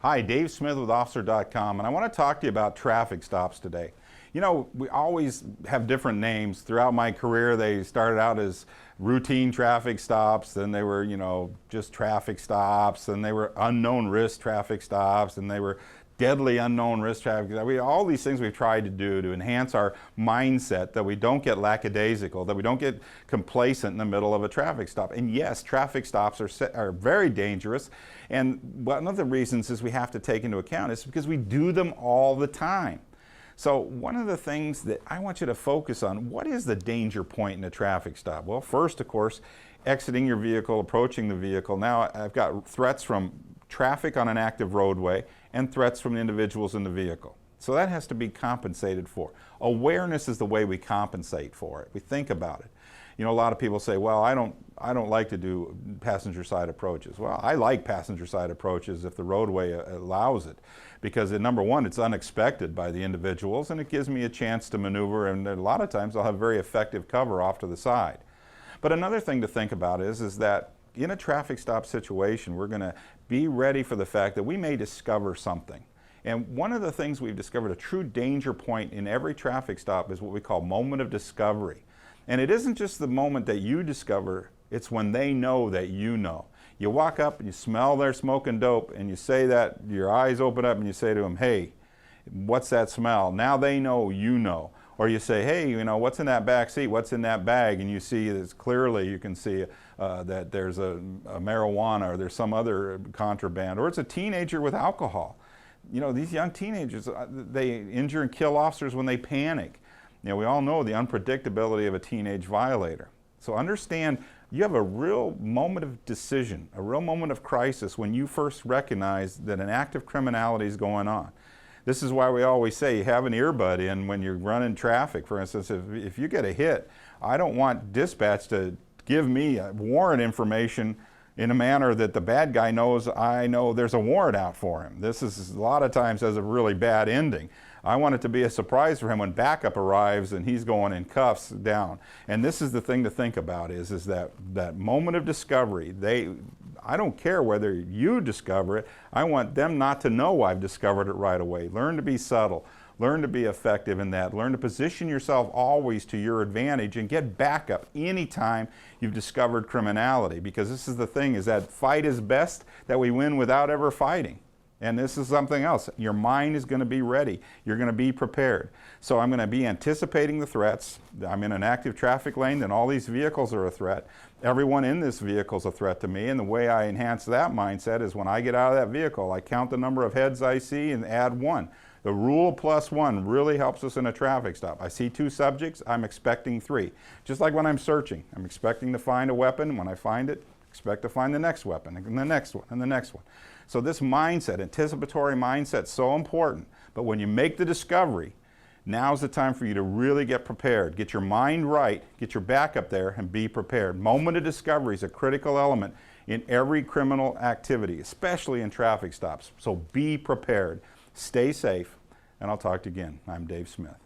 Hi, Dave Smith with Officer.com, and I want to talk to you about traffic stops today. You know, we always have different names. Throughout my career, they started out as routine traffic stops, then they were, just traffic stops, then they were unknown risk traffic stops, and they were deadly unknown risk traffic. All these things we've tried to do to enhance our mindset, that we don't get lackadaisical, that we don't get complacent in the middle of a traffic stop. And yes, traffic stops are very dangerous. And one of the reasons is we have to take into account is because we do them all the time. So one of the things that I want you to focus on, what is the danger point in a traffic stop? Well, first, of course, exiting your vehicle, approaching the vehicle. Now I've got threats from traffic on an active roadway and threats from the individuals in the vehicle. So that has to be compensated for. Awareness is the way we compensate for it. We think about it. A lot of people say, well, I don't like to do passenger side approaches. Well, I like passenger side approaches if the roadway allows it, because number one, it's unexpected by the individuals and it gives me a chance to maneuver, and a lot of times I'll have very effective cover off to the side. But another thing to think about is that in a traffic stop situation, we're going to be ready for the fact that we may discover something. And one of the things we've discovered, a true danger point in every traffic stop, is what we call moment of discovery. And it isn't just the moment that you discover, it's when they know that you know. You walk up and you smell their smoking dope and you say that, your eyes open up and you say to them, hey, what's that smell? Now they know you know. Or you say, hey, what's in that back seat? What's in that bag? And you see this clearly, you can see that there's a marijuana or there's some other contraband, or it's a teenager with alcohol. These young teenagers, they injure and kill officers when they panic. We all know the unpredictability of a teenage violator. So understand, you have a real moment of decision, a real moment of crisis when you first recognize that an act of criminality is going on. This is why we always say you have an earbud in when you're running traffic. For instance, if you get a hit, I don't want dispatch to give me warrant information in a manner that the bad guy knows I know there's a warrant out for him. This is a lot of times has a really bad ending. I want it to be a surprise for him when backup arrives and he's going in cuffs down. And this is the thing to think about is that moment of discovery. I don't care whether you discover it. I want them not to know I've discovered it right away. Learn to be subtle. Learn to be effective in that. Learn to position yourself always to your advantage and get backup anytime you've discovered criminality. Because this is the thing, is that fight is best that we win without ever fighting. And this is something else. Your mind is going to be ready. You're going to be prepared. So I'm going to be anticipating the threats. I'm in an active traffic lane, then all these vehicles are a threat. Everyone in this vehicle is a threat to me, and the way I enhance that mindset is when I get out of that vehicle, I count the number of heads I see and add one. The rule plus one really helps us in a traffic stop. I see two subjects, I'm expecting three. Just like when I'm searching, I'm expecting to find a weapon. When I find it, expect to find the next weapon, and the next one, and the next one. So this mindset, anticipatory mindset, is so important. But when you make the discovery, now's the time for you to really get prepared. Get your mind right, get your back up there, and be prepared. Moment of discovery is a critical element in every criminal activity, especially in traffic stops. So be prepared, stay safe, and I'll talk to you again. I'm Dave Smith.